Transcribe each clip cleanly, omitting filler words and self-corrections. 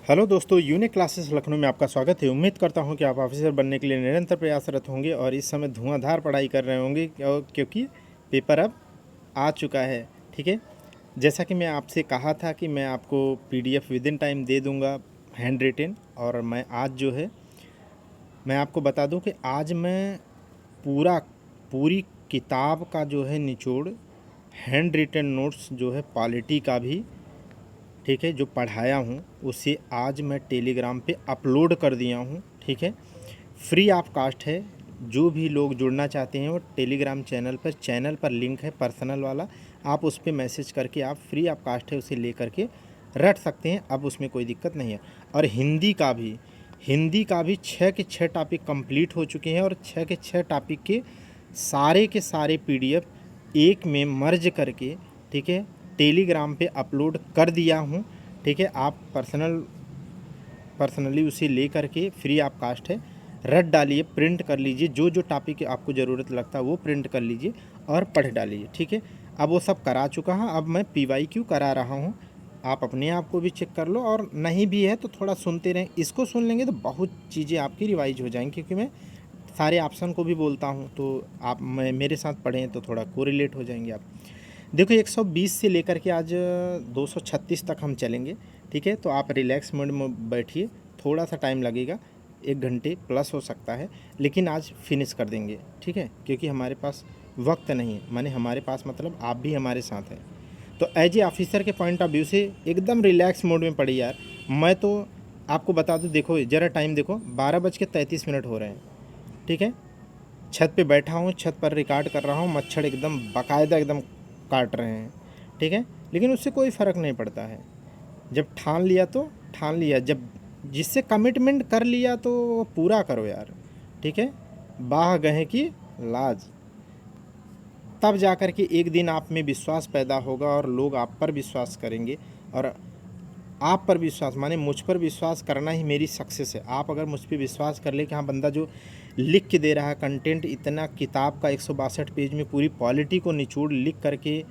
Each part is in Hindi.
हेलो दोस्तों, यूनिक क्लासेस लखनऊ में आपका स्वागत है। उम्मीद करता हूं कि आप ऑफिसर बनने के लिए निरंतर प्रयासरत होंगे और इस समय धुआंधार पढ़ाई कर रहे होंगे क्योंकि पेपर अब आ चुका है। ठीक है, जैसा कि मैं आपसे कहा था कि मैं आपको पीडीएफ विद इन टाइम दे दूंगा हैंड रिटेन, और मैं आज जो है मैं आपको बता दूं कि आज मैं पूरी किताब का जो है निचोड़ हैंड रिटेन नोट्स जो है पॉलिटी का भी, ठीक है, जो पढ़ाया हूँ उसे आज मैं टेलीग्राम पे अपलोड कर दिया हूँ। ठीक है, फ्री ऑफ कास्ट है। जो भी लोग जुड़ना चाहते हैं वो टेलीग्राम चैनल पर लिंक है पर्सनल वाला, आप उस पर मैसेज करके आप फ्री ऑफ कास्ट है उसे ले करके रट सकते हैं। अब उसमें कोई दिक्कत नहीं है। और हिंदी का भी 6 के 6 टॉपिक कंप्लीट हो चुके हैं और 6 के 6 टॉपिक के सारे पीडीएफ एक में मर्ज करके, ठीक है, टेलीग्राम पे अपलोड कर दिया हूँ। ठीक है, आप पर्सनली उसे ले करके फ्री ऑफ कास्ट है रट डालिए, प्रिंट कर लीजिए, जो जो टॉपिक आपको ज़रूरत लगता है वो प्रिंट कर लीजिए और पढ़ डालिए। ठीक है, अब वो सब करा चुका हूँ, अब मैं PYQ करा रहा हूँ। आप अपने आप को भी चेक कर लो, और नहीं भी है तो थोड़ा सुनते रहें। इसको सुन लेंगे तो बहुत चीज़ें आपकी रिवाइज हो जाएंगी, क्योंकि मैं सारे ऑप्शन को भी बोलता हूँ, तो आप मेरे साथ पढ़ें तो थोड़ा कोरिलेट हो जाएंगे आप। देखो 120 से लेकर के आज 236 तक हम चलेंगे। ठीक है, तो आप रिलैक्स मोड में बैठिए, थोड़ा सा टाइम लगेगा, 1 घंटे प्लस हो सकता है, लेकिन आज फिनिश कर देंगे। ठीक है, क्योंकि हमारे पास वक्त नहीं है, माने हमारे पास मतलब आप भी हमारे साथ हैं। तो एज ए ऑफिसर के पॉइंट ऑफ व्यू से एकदम रिलैक्स मोड में पढ़िए यार। मैं तो आपको बता दूं, देखो ज़रा टाइम देखो, 12:33 हो रहे हैं। ठीक है, छत पे बैठा हूँ, छत पर रिकॉर्ड कर रहा हूँ, मच्छर एकदम बाकायदा एकदम काट रहे हैं। ठीक है, लेकिन उससे कोई फ़र्क नहीं पड़ता है। जब ठान लिया तो ठान लिया, जब जिससे कमिटमेंट कर लिया तो वो पूरा करो यार। ठीक है, बाह गहे की लाज, तब जा कर के एक दिन आप में विश्वास पैदा होगा और लोग आप पर विश्वास करेंगे। और आप पर विश्वास माने मुझ पर विश्वास करना ही मेरी सक्सेस है। आप अगर मुझ पर विश्वास कर ले कि हाँ बंदा जो लिख के दे रहा है कंटेंट, इतना किताब का 162 पेज में पूरी पॉलिटी को निचोड़ लिख करके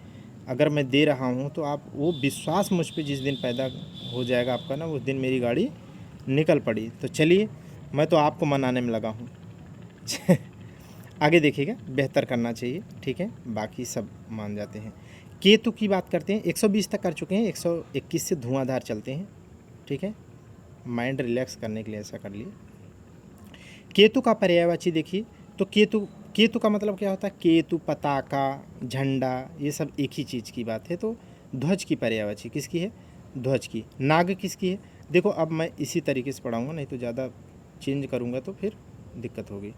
अगर मैं दे रहा हूँ, तो आप वो विश्वास मुझ पे जिस दिन पैदा हो जाएगा आपका ना, उस दिन मेरी गाड़ी निकल पड़ी। तो चलिए, मैं तो आपको मनाने में लगा हूँ। आगे देखिएगा, बेहतर करना चाहिए। ठीक है, बाकी सब मान जाते हैं। केतु की बात करते हैं, 120 तक कर चुके हैं, 121 से धुआंधार चलते हैं। ठीक है, माइंड रिलैक्स करने के लिए ऐसा कर लिए। केतु का पर्यायवाची देखिए, तो केतु का मतलब क्या होता है? केतु, पताका, झंडा, ये सब एक ही चीज़ की बात है। तो ध्वज की पर्यायवाची किसकी है? ध्वज की। नाग किसकी है? देखो अब मैं इसी तरीके से पढ़ाऊँगा, नहीं तो ज़्यादा चेंज करूँगा तो फिर दिक्कत होगी,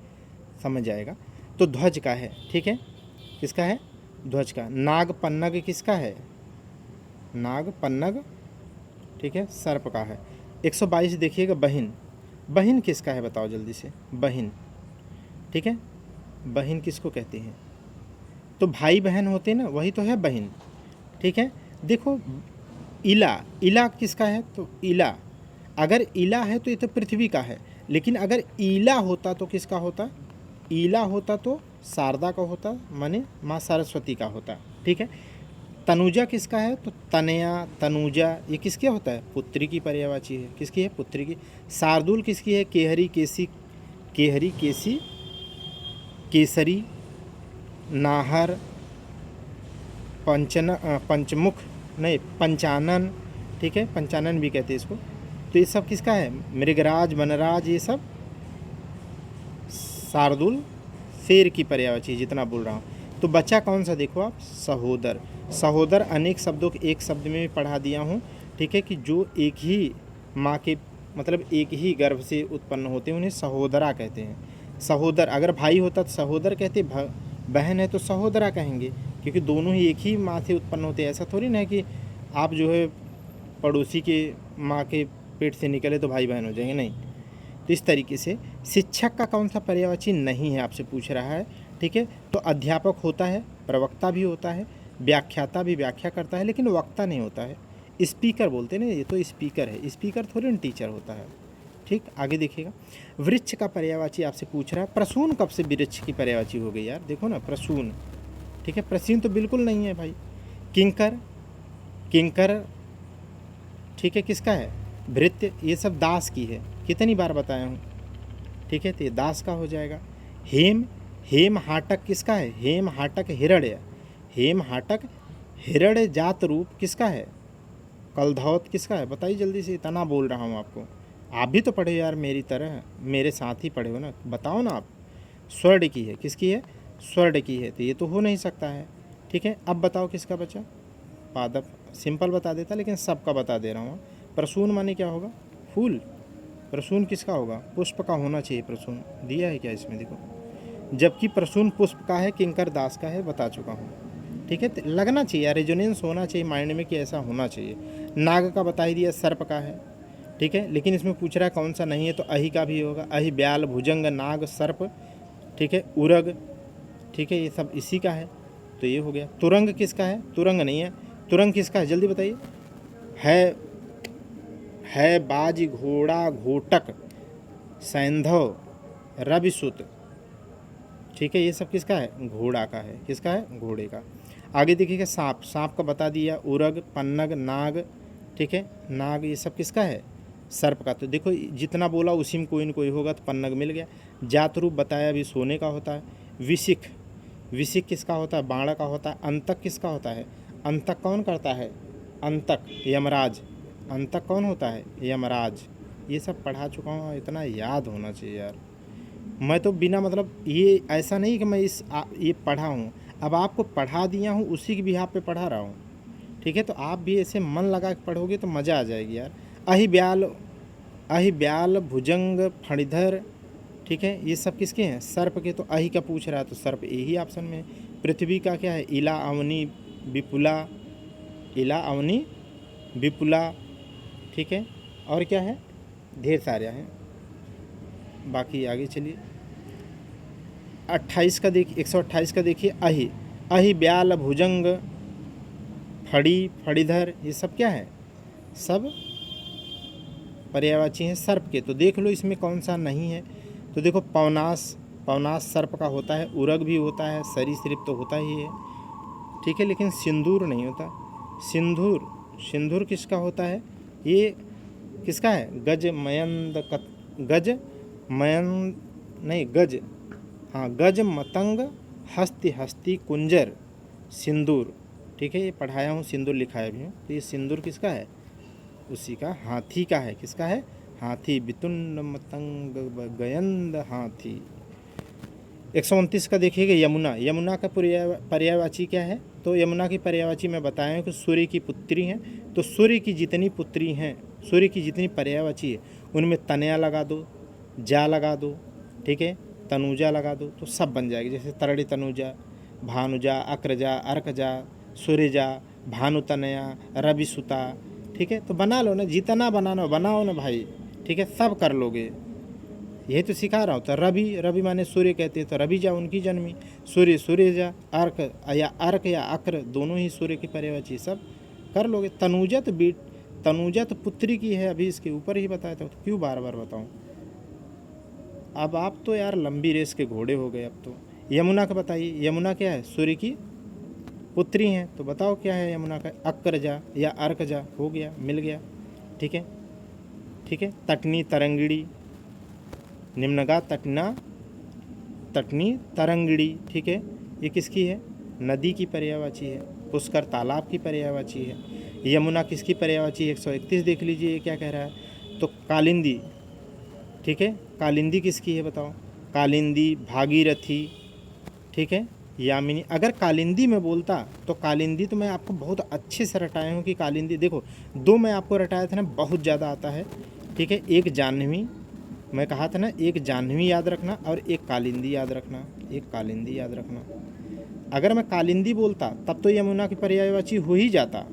समझ जाएगा। तो ध्वज का है, ठीक है, किसका है? ध्वज का। नाग पन्नग किसका है? नाग पन्नग, ठीक है, सर्प का है। 122 देखिएगा, बहिन। बहिन किसका है बताओ जल्दी से? बहिन, ठीक है, बहिन किसको कहते हैं? तो भाई बहन होते हैं ना, वही तो है बहिन। ठीक है, देखो इला, इला किसका है? तो इला, अगर इला है तो ये तो पृथ्वी का है, लेकिन अगर ईला होता तो किसका होता? ईला होता तो शारदा का होता, माने माँ सरस्वती का होता। ठीक है, तनुजा किसका है? तो तनया, तनुजा, ये किसके होता है? पुत्री की पर्यायवाची है। किसकी है? पुत्री की। शार्दुल किसकी है? केहरी, केसी, केहरी, केसी, केसरी, नाहर, पंचमुख, नहीं पंचानन, ठीक है, पंचानन भी कहते हैं इसको। तो ये सब किसका है? मृगराज, वनराज, ये सब शार्दुल, शेर की पर्यायवाची, जितना बोल रहा हूँ। तो बच्चा कौन सा? देखो आप, सहोदर। सहोदर अनेक शब्दों के एक शब्द में भी पढ़ा दिया हूँ। ठीक है, कि जो एक ही माँ के मतलब एक ही गर्भ से उत्पन्न होते हैं उन्हें सहोदरा कहते हैं। सहोदर, अगर भाई होता तो सहोदर कहते, बहन है तो सहोदरा कहेंगे, क्योंकि दोनों ही एक ही माँ से उत्पन्न होते हैं। ऐसा थोड़ी ना है कि आप जो है पड़ोसी के माँ के पेट से निकले तो भाई बहन हो जाएंगे, नहीं। तो इस तरीके से शिक्षक का कौन सा पर्यायवाची नहीं है आपसे पूछ रहा है। ठीक है, तो अध्यापक होता है, प्रवक्ता भी होता है, व्याख्याता भी व्याख्या करता है, लेकिन वक्ता नहीं होता है। स्पीकर बोलते हैं ना, ये तो स्पीकर है, स्पीकर थोड़ी ना टीचर होता है। ठीक, आगे देखिएगा। वृक्ष का पर्यायवाची आपसे पूछ रहा है। प्रसून कब से वृक्ष की पर्यायवाची हो गई यार? देखो ना, प्रसून, ठीक है, प्रसीन तो बिल्कुल नहीं है भाई। किंकर, किंकर, ठीक है, किसका है? भृत्य ये सब दास की है, कितनी बार बताया हूँ, ठीक है। तो ये दास का हो जाएगा। हेम, हेम हाटक किसका है, हेम हाटक हिरण्य, हेम हाटक हिरण्य जात रूप किसका है, कलधौत किसका है, बताइए जल्दी से, इतना बोल रहा हूँ आपको। आप भी तो पढ़े यार मेरी तरह, मेरे साथ ही पढ़े हो ना, बताओ ना आप। स्वर्ण की है, किसकी है, स्वर्ण की है, तो ये तो हो नहीं सकता है, ठीक है। अब बताओ किसका बचा, पादप, सिंपल बता देता लेकिन सबका बता दे रहा हूँ। प्रसून माने क्या होगा, फूल, प्रसून किसका होगा, पुष्प का होना चाहिए, प्रसून दिया है क्या इसमें, देखो, जबकि प्रसून पुष्प का है, किंकर दास का है, बता चुका हूँ, ठीक है। तो लगना चाहिए, रेजोनेंस होना चाहिए माइंड में कि ऐसा होना चाहिए। नाग का बता ही दिया, सर्प का है, ठीक है, लेकिन इसमें पूछ रहा है कौन सा नहीं है, तो अहि का भी होगा, अहि, ब्याल, भुजंग, नाग, सर्प, ठीक है, उरग, ठीक है, ये सब इसी का है, तो ये हो गया। तुरंग किसका है, तुरंग नहीं है, तुरंग किसका है जल्दी बताइए, है बाज, घोड़ा, घोटक, सैंधव, रविसुत, ठीक है, ये सब किसका है, घोड़ा का है, किसका है, घोड़े का। आगे देखिएगा सांप, सांप का बता दिया, उरग, पन्नग, नाग, ठीक है, नाग ये सब किसका है, सर्प का। तो देखो जितना बोला उसी में कोई न कोई होगा, तो पन्नग मिल गया। जात रूप बताया अभी, सोने का होता है। विशिख, विशिख किसका होता है, बाण का होता है। अंतक किसका होता है, अंतक कौन करता है, अंतक यमराज, अंतक कौन होता है, यमराज। ये सब पढ़ा चुका हूँ, इतना याद होना चाहिए यार। मैं तो बिना मतलब ये ऐसा नहीं कि मैं ये पढ़ा हूँ, अब आपको पढ़ा दिया हूँ, उसी के बिहाफ पे पढ़ा रहा हूँ, ठीक है। तो आप भी ऐसे मन लगा के पढ़ोगे तो मज़ा आ जाएगी यार। अहि ब्याल, अहि ब्याल, भुजंग, फणिधर, ठीक है, ये सब किसके हैं, सर्प के। तो अहि का पूछ रहा है तो सर्प यही ऑप्शन में है। पृथ्वी का क्या है, इला, अवनी, विपुला, इला, अवनी, विपुला, ठीक है, और क्या है, ढेर सारे हैं, बाकी आगे चलिए। 28 का देखिए, 128 का देखिए, अहि, अहि, ब्याल, भुजंग, फड़ी, फड़ीधर, ये सब क्या है, सब पर्यायवाची हैं सर्प के। तो देख लो इसमें कौन सा नहीं है, तो देखो पवनास, पवनास सर्प का होता है, उरग भी होता है, सरीसृप तो होता ही है, ठीक है, लेकिन सिंदूर नहीं होता। सिंदूर, सिंदूर किसका होता है, ये किसका है, गज, मयंद, गज, मयंद नहीं, गज, हाँ, गज, मतंग, हस्ति, हस्ती, कुंजर, सिंदूर, ठीक है, ये पढ़ाया हूँ, सिंदूर लिखाया भी हूँ। तो ये सिंदूर किसका है, उसी का, हाथी का है, किसका है, हाथी, बितुंड, मतंग, गयंद, हाथी। 129 का देखिएगा, यमुना, यमुना का पर्यायवाची क्या है, तो यमुना की पर्यायवाची मैं बताया हूँ कि सूर्य की पुत्री हैं। तो सूर्य की जितनी पुत्री हैं, सूर्य की जितनी पर्यायवाची है, उनमें तनया लगा दो, जा लगा दो, ठीक है, तनुजा लगा दो, तो सब बन जाएगी। जैसे तरड़ी तनुजा, भानुजा, अक्रजा, अर्कजा, सूर्यजा, भानुतनया, रविसुता, ठीक है। तो बना लो ना, जितना बनाना बनाओ ना भाई, ठीक है, सब कर लोगे, यही तो सिखा रहा हूँ। तो रवि, रवि माने सूर्य कहते हैं, तो रवि जा उनकी जन्मी, सूर्य, सूर्य जा, अर्क या अक्र दोनों ही सूर्य की पर्यायवाची, सब कर लोगे। तनुजा तो तनुजा तो पुत्री की है, अभी इसके ऊपर ही बताया था, तो क्यों बार बार बताऊँ। अब आप तो यार लंबी रेस के घोड़े हो गए अब तो। यमुना का बताइए, यमुना क्या है, सूर्य की पुत्री हैं, तो बताओ क्या है यमुना का, अक्रजा या अर्कजा, हो गया, मिल गया, ठीक है, ठीक है। तटनी, तरंगिणी, निम्नगा, तटना, तटनी, तरंगिणी, ठीक है, ये किसकी है, नदी की पर्यायवाची है। पुष्कर तालाब की पर्यायवाची है। यमुना किसकी पर्यायवाची है, 131 देख लीजिए, ये क्या कह रहा है, तो कालिंदी, ठीक है, कालिंदी किसकी है बताओ, कालिंदी, भागीरथी, ठीक है, यामिनी। अगर कालिंदी में बोलता तो कालिंदी तो मैं आपको बहुत अच्छे से रटाया हूँ कि कालिंदी, देखो दो मैं आपको रटाया था ना, बहुत ज़्यादा आता है, ठीक है। एक जाह्नवी, मैं कहा था ना, एक जाह्नवी याद रखना और एक कालिंदी याद रखना, एक कालिंदी याद रखना। अगर मैं कालिंदी बोलता तब तो यमुना की पर्यायवाची हो ही जाता,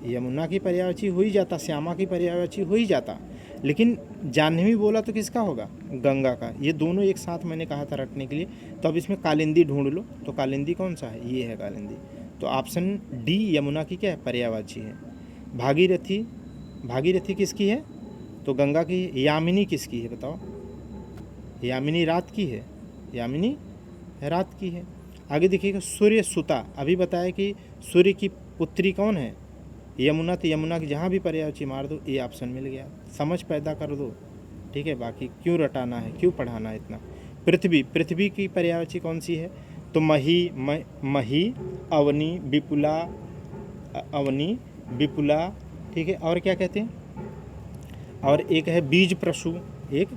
यमुना की पर्यायवाची हो ही जाता, श्यामा की पर्यायवाची हो ही जाता, लेकिन जाह्नवी बोला तो किसका होगा, गंगा का। ये दोनों एक साथ मैंने कहा था रटने के लिए। तो अब इसमें कालिंदी ढूंढ लो, तो कालिंदी कौन सा है, ये है कालिंदी। तो ऑप्शन डी यमुना की क्या है, पर्यायवाची है। भागीरथी, भागीरथी किसकी है, तो गंगा की। यामिनी किसकी है बताओ, यामिनी रात की है, यामिनी रात की है। आगे देखिएगा सूर्य सुता, अभी बताया कि सूर्य की पुत्री कौन है, यमुना तो यमुना की जहाँ भी पर्यायवाची मार दो, ए ऑप्शन मिल गया, समझ पैदा कर दो, ठीक है। बाकी क्यों रटाना है, क्यों पढ़ाना है इतना। पृथ्वी, पृथ्वी की पर्यायवाची कौन सी है, तो मही, मही, अवनी, विपुला, अवनी, विपुला, ठीक है। और क्या कहते हैं, और एक है बीज प्रसु, एक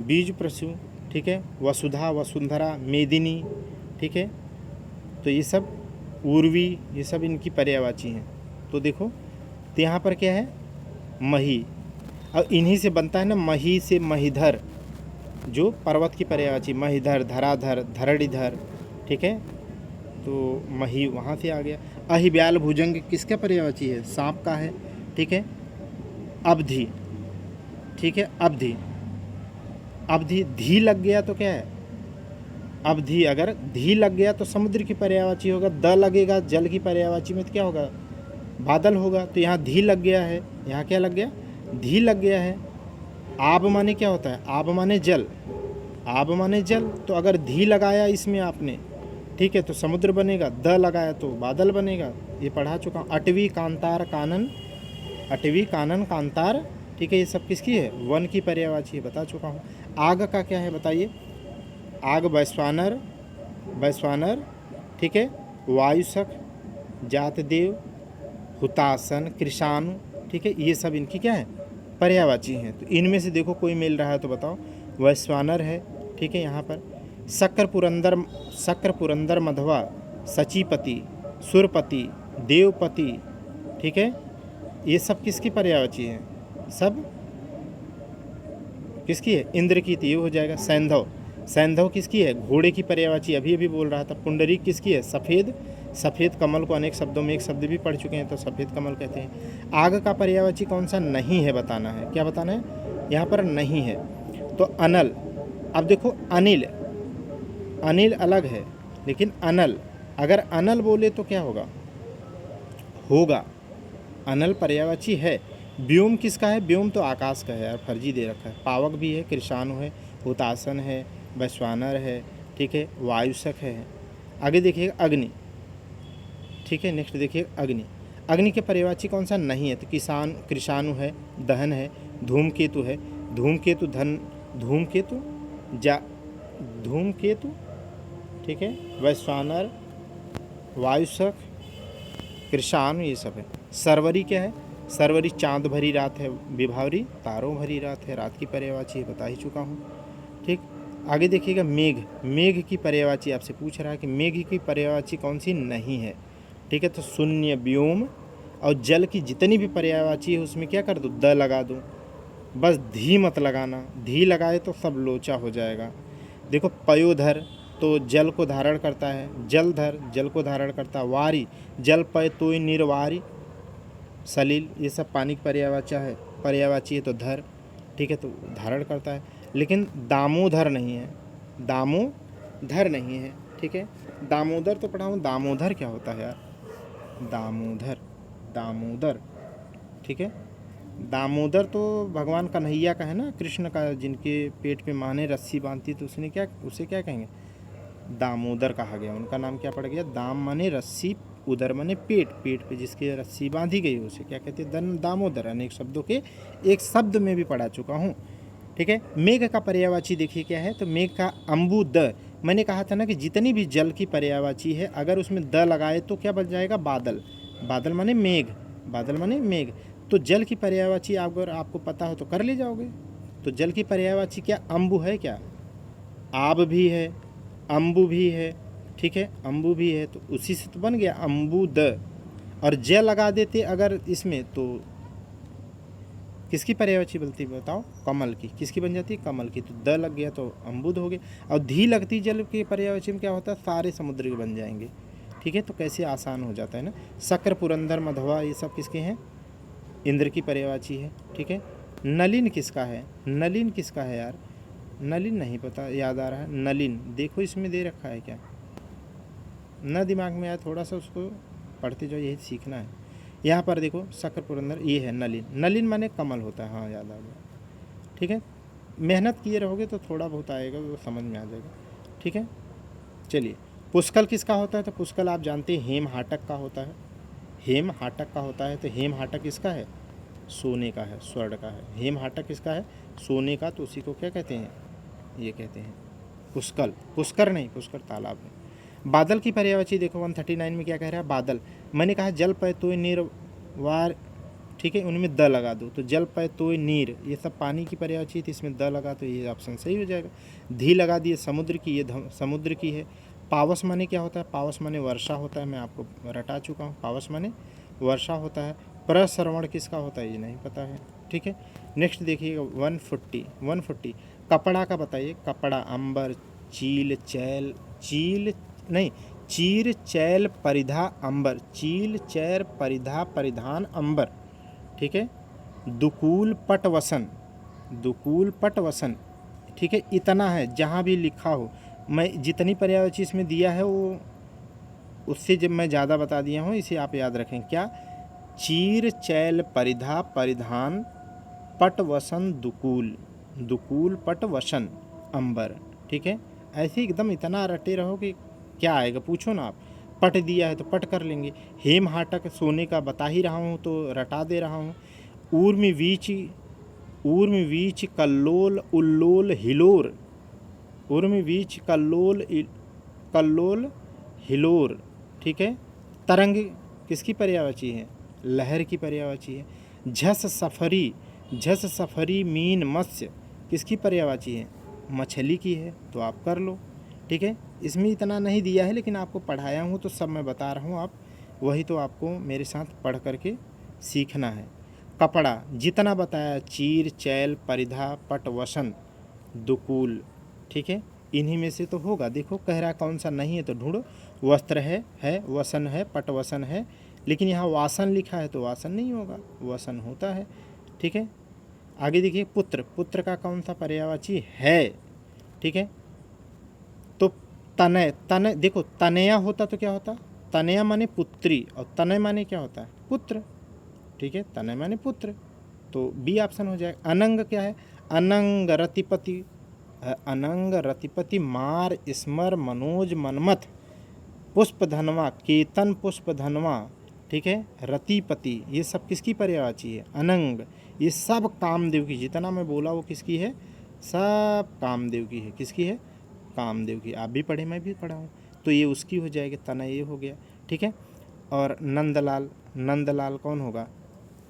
बीज प्रसु, ठीक है। वसुधा, वसुंधरा, मेदिनी, ठीक है। तो ये सब उर्वी, ये सब इनकी पर्यायवाची हैं। तो देखो, तो यहाँ पर क्या है, मही, और इन्हीं से बनता है ना, मही से महीधर, जो पर्वत की पर्यायवाची, महीधर, धराधर, धरणीधर, ठीक है। तो मही वहाँ से आ गया। अहिब्याल भुजंग किसका पर्यायवाची है, सांप का है, ठीक है। अवधि, ठीक है, अवधि, अवधि, धी लग गया तो क्या है, अवधि, अगर धी लग गया तो समुद्र की पर्यायवाची होगा, द लगेगा जल की पर्यायवाची में तो क्या होगा, बादल होगा। तो यहाँ धी लग गया है, यहाँ क्या लग गया, धी लग गया है। आब माने क्या होता है, आब माने जल, आब माने जल, तो अगर धी लगाया इसमें आपने, ठीक है, तो समुद्र बनेगा, द लगाया तो बादल बनेगा। ये पढ़ा चुका हूँ। अटवी, कांतार, कानन, अटवी, कानन, कांतार, ठीक है। ये सब किसकी है, वन की पर्यायवाची है, बता चुका हूँ। आग का क्या है बताइए, आग वैश्वानर, वैश्वानर, ठीक है। वायुसख, जातदेव, हुतासन, कृषाणु, ठीक है। ये सब इनकी क्या है, पर्यायवाची हैं। तो इनमें से देखो कोई मिल रहा है तो बताओ। वैश्वानर है, ठीक है। यहाँ पर शक्र पुरंदर, शक्र पुरंदर मधवा, सचीपति, सुरपति, देवपति, ठीक है। ये सब किसकी पर्यायवाची हैं, सब किसकी है, इंद्र की, तो ये हो जाएगा। सैंधव, सैंधव किसकी है, घोड़े की पर्यायवाची, अभी अभी बोल रहा था। पुंडरीक किसकी है, सफ़ेद, सफ़ेद कमल को अनेक शब्दों में एक शब्द भी पढ़ चुके हैं, तो सफ़ेद कमल कहते हैं। आग का पर्यायवाची कौन सा नहीं है बताना है, क्या बताना है, यहाँ पर नहीं है। तो अनल, अब देखो अनिल, अनिल अलग है, लेकिन अनल, अगर अनल बोले तो क्या होगा, होगा, अनल पर्यायवाची है। व्योम किसका है, व्योम तो आकाश का है यार, फर्जी दे रखा है। पावक भी है, कृषाणु है, हुतासन है, वैश्वानर है, ठीक है, वायुसख है। आगे देखिए अग्नि, ठीक है। नेक्स्ट देखिए अग्नि, अग्नि के पर्यायवाची कौन सा नहीं है, तो किसान, कृषाणु है, दहन है, धूमकेतु है, धूमकेतु, धन, धूमकेतु, जा, धूमकेतु, ठीक है, वैश्वानर, वायुसख, कृषाणु, ये सब है। सरवरी क्या है, सरवरी चांद भरी रात है, विभावरी तारों भरी रात है, रात की पर्यायवाची है, बता ही चुका हूँ, ठीक। आगे देखिएगा मेघ, मेघ की पर्यायवाची आपसे पूछ रहा है कि मेघ की पर्यायवाची कौन सी नहीं है, ठीक है। तो शून्य, व्योम, और जल की जितनी भी पर्यायवाची है उसमें क्या कर दो, द लगा दो, बस धी मत लगाना, धी लगाए तो सब लोचा हो जाएगा। देखो पयोधर, तो जल को धारण करता है, जलधर, जल को धारण करता है, वारी, जल पय तोय निर्वारी, सलील, ये सब पानी की पर्यायवाची है, तो धर, ठीक है, तो धारण करता है। लेकिन दामोदर नहीं है, दामोदर नहीं है, ठीक है। दामोदर तो पढ़ा हूँ, दामोदर क्या होता है यार, दामोदर, दामोदर, ठीक है। दामोदर तो भगवान कन्हैया का है ना, कृष्ण का, जिनके पेट पे माँ ने रस्सी बांधी, तो उसने क्या, उसे क्या कहेंगे, दामोदर कहा गया। उनका नाम क्या पड़ गया, दाम माने रस्सी, उदर माने पेट, पेट पे जिसकी रस्सी बांधी गई उसे क्या कहते हैं, दामोदर। अनेक शब्दों के एक शब्द में भी पढ़ा चुका हूँ, ठीक है। मेघ का पर्यायवाची देखिए क्या है, तो मेघ का अम्बु द, मैंने कहा था ना कि जितनी भी जल की पर्यायवाची है अगर उसमें द लगाए तो क्या बन जाएगा, बादल, बादल माने मेघ, बादल माने मेघ। तो जल की पर्यायवाची अगर आपको पता हो तो कर ले जाओगे। तो जल की पर्यायवाची क्या, अम्बु है क्या, आब भी है, अम्बु भी है, ठीक है, अम्बु भी है, तो उसी से तो बन गया अम्बुद। और ज लगा देते अगर इसमें तो किसकी पर्यायवाची बनती बताओ, कमल की, किसकी बन जाती है, कमल की। तो द लग गया तो अम्बुद हो गया। और धी लगती जल की पर्यायवाची में क्या होता है, सारे समुद्र के बन जाएंगे, ठीक है। तो कैसे आसान हो जाता है ना। शक्र, पुरंदर, मधवा, ये सब किसके हैं, इंद्र की पर्यायवाची है, ठीक है। नलिन किसका है, नलिन किसका है यार, नलिन नहीं पता, याद आ रहा है, नलिन, देखो इसमें दे रखा है क्या, न दिमाग में आया, थोड़ा सा उसको पढ़ते जाओ, यही सीखना है। यहाँ पर देखो शक्र, पुरंदर, ये है नलिन, नलिन माने कमल होता है, हाँ याद आ गया, ठीक है। मेहनत किए रहोगे तो थोड़ा बहुत आएगा, वो समझ में आ जाएगा, ठीक है। चलिए पुष्कल किसका होता है, तो पुष्कल आप जानते हैं हेम हाटक का होता है, हेम हाटक का होता है, तो हेम हाटक किसका है? सोने का है, स्वर्ण का है। हेम हाटक किसका है? सोने का, तो उसी को क्या कहते हैं? ये कहते हैं पुष्कर। पुष्कर नहीं, पुष्कर तालाब है। बादल की पर्यायवाची देखो 139 में क्या कह रहा है? बादल। मैंने कहा जल पय तोय निर्वार, ठीक है, उनमें द लगा दो, तो जल पय तोय नीर, ये सब पानी की पर्यायवाची थी, इसमें द लगा तो ये ऑप्शन सही हो जाएगा। धी लगा दिए समुद्र की, ये समुद्र की है। पावस माने क्या होता है? पावस माने वर्षा होता है, मैं आपको रटा चुका हूँ, पावस माने वर्षा होता है। प्रश्रवण किसका होता है? ये नहीं पता है, ठीक है। नेक्स्ट देखिएगा 140 कपड़ा का बताइए। कपड़ा, अंबर, चील, चैल, चील नहीं, चीर, चैल, परिधा, अंबर, चील, चैर, परिधा, परिधान, अंबर, ठीक है। दुकूल, पट, वसन, दुकूल, पट, वसन, ठीक है। इतना है, जहाँ भी लिखा हो, मैं जितनी पर्यायवाची इसमें दिया है वो उससे जब मैं ज़्यादा बता दिया हूँ, इसे आप याद रखें। क्या? चीर, चैल, परिधा, परिधान, पट, वसन, दुकूल, दुकूल, पट, वसन, अंबर, ठीक है। ऐसे एकदम इतना रटे रहो कि क्या आएगा, पूछो ना आप। पट दिया है तो पट कर लेंगे। हेम हाटक सोने का बता ही रहा हूँ तो रटा दे रहा हूँ। ऊर्म वीच, ऊर्म वीच, कल्लोल, उल्लोल, हिलोर, ऊर्म वीच, कल्लोल, कल्लोल, हिलोर, ठीक है। तरंग किसकी पर्यायवाची है? लहर की पर्यायवाची है। झस सफरी, झस सफरी, मीन, मत्स्य, किसकी पर्यायवाची है? मछली की है, तो आप कर लो, ठीक है। इसमें इतना नहीं दिया है, लेकिन आपको पढ़ाया हूँ तो सब मैं बता रहा हूँ, आप वही तो आपको मेरे साथ पढ़ करके सीखना है। कपड़ा जितना बताया, चीर, चैल, परिधा, पट, वसन, दुकूल, ठीक है। इन्हीं में से तो होगा। देखो कह रहा कौन सा नहीं है तो ढूंढो। वस्त्र है, वसन है, पट, वसन है, लेकिन यहाँ वासन लिखा है तो वासन नहीं होगा, वसन होता है, ठीक है। आगे देखिए पुत्र, पुत्र का कौन सा पर्यायवाची है? ठीक है, तो तनय, तनय देखो, तनया होता तो क्या होता? तनया माने पुत्री, और तनय माने क्या होता है? पुत्र, ठीक है। तनय माने पुत्र, तो बी ऑप्शन हो जाएगा। अनंग क्या है? अनंग, रतिपति, अनंग, रतिपति, मार, स्मर, मनोज, मनमथ, पुष्प धनवा, केतन, पुष्प धनवा, ठीक है, रतिपति, ये सब किसकी पर्यायवाची है? अनंग। ये सब कामदेव की, जितना मैं बोला वो किसकी है? सब कामदेव की है। किसकी है? कामदेव की। आप भी पढ़े, मैं भी पढ़ा हूँ, तो ये उसकी हो जाएगी, तना ये हो गया, ठीक है। और नंदलाल, नंदलाल कौन होगा?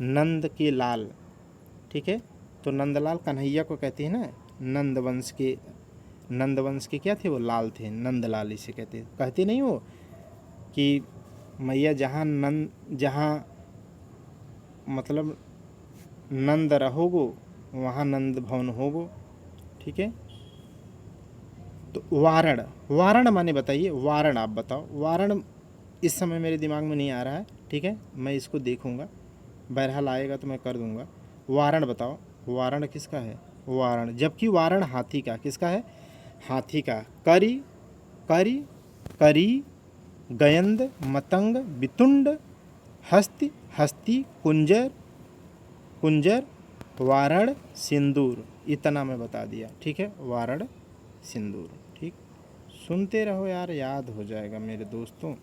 नंद के लाल, ठीक है। तो नंदलाल कन्हैया को कहते हैं ना, नंदवंश के, नंदवंश के क्या थे वो? लाल थे, नंदलाल इसे कहते नहीं हो कि मैया जहाँ नंद, जहाँ मतलब नंद रहोगो वहाँ नंद भवन होगो, ठीक है। तो वारण, वारण माने बताइए, वारण आप बताओ। वारण इस समय मेरे दिमाग में नहीं आ रहा है, ठीक है, मैं इसको देखूंगा, बहरहाल आएगा तो मैं कर दूंगा। वारण बताओ, वारण किसका है? वारण, जबकि वारण हाथी का, किसका है? हाथी का। करी, करी, करी, गयंद, मतंग, बितुंड, हस्ति, हस्ती, कुंजर, कुंजर, वारण, सिंदूर, इतना मैं बता दिया, ठीक है। वारण, सिंदूर, ठीक। सुनते रहो यार, याद हो जाएगा मेरे दोस्तों।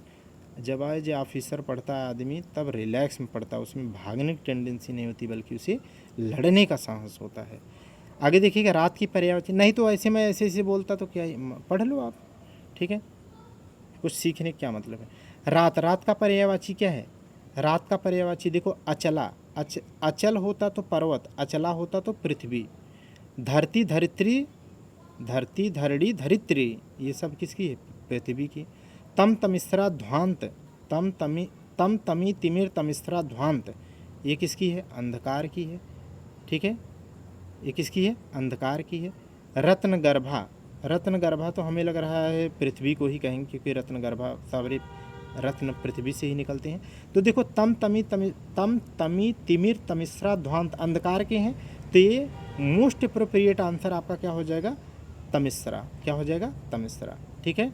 जब आज ऑफिसर पढ़ता है आदमी तब रिलैक्स में पढ़ता है, उसमें भागने की टेंडेंसी नहीं होती, बल्कि उसे लड़ने का साहस होता है। आगे देखिएगा रात की पर्यायवाची, नहीं तो ऐसे मैं ऐसे ऐसे बोलता तो क्या पढ़ लो आप, ठीक है, कुछ सीखने का क्या मतलब है। रात, रात का पर्यायवाची क्या है? रात का पर्यायवाची देखो, अचला, अचल होता तो पर्वत, अचला होता तो पृथ्वी। धरती, धरित्री, धरती, धरणी, धरित्री, ये सब किसकी है? पृथ्वी की। तम, तमिस्रा, ध्वांत, तम, तमी, तम, तमी, तिमिर, तमिस्रा, ध्वांत, ये किसकी है? अंधकार की है, ठीक है। ये किसकी है? अंधकार की है। रत्न गर्भा, रत्न गर्भा तो हमें लग रहा है पृथ्वी को ही कहेंगे, क्योंकि रत्न गर्भा सारे रत्न पृथ्वी से ही निकलते हैं। तो देखो तम, तमी, तम, तमी, तिमिर, तमिस्रा, ध्वांत अंधकार के हैं, तो ये मोस्ट अप्रोप्रिएट आंसर आपका क्या हो जाएगा? तमिस्रा। क्या हो जाएगा? तमिस्रा, ठीक है।